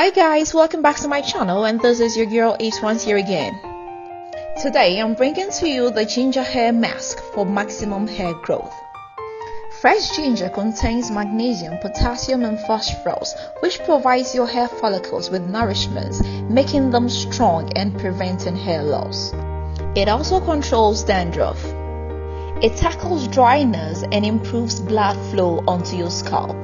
Hi guys, welcome back to my channel, and this is your girl Yves once here again. Today I'm bringing to you the ginger hair mask for maximum hair growth. Fresh ginger contains magnesium, potassium and phosphorus, which provides your hair follicles with nourishment, making them strong and preventing hair loss. It also controls dandruff. It tackles dryness and improves blood flow onto your scalp.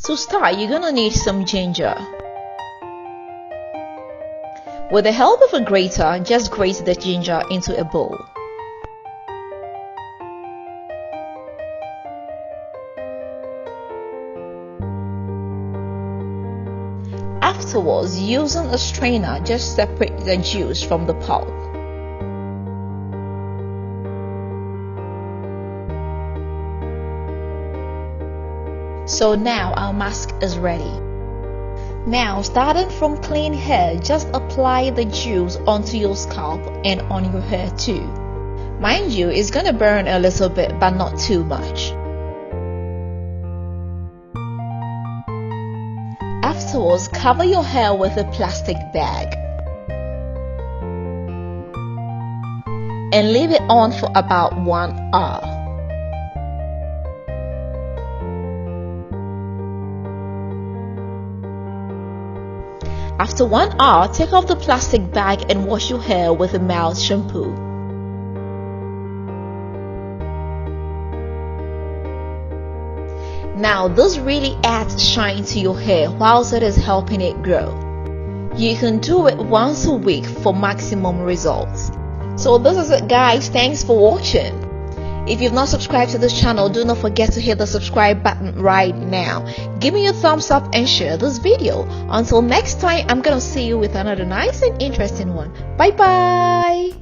To start, you're gonna need some ginger. With the help of a grater, just grate the ginger into a bowl. Afterwards, using a strainer, just separate the juice from the pulp. So now our mask is ready. Now, starting from clean hair, just apply the juice onto your scalp and on your hair too. Mind you, it's gonna burn a little bit, but not too much. Afterwards, cover your hair with a plastic bag and leave it on for about 1 hour. After 1 hour, take off the plastic bag and wash your hair with a mild shampoo. Now, this really adds shine to your hair whilst it is helping it grow. You can do it once a week for maximum results. So this is it guys, thanks for watching. If you've not subscribed to this channel, do not forget to hit the subscribe button right now. Give me a thumbs up and share this video. Until next time, I'm gonna see you with another nice and interesting one. Bye bye.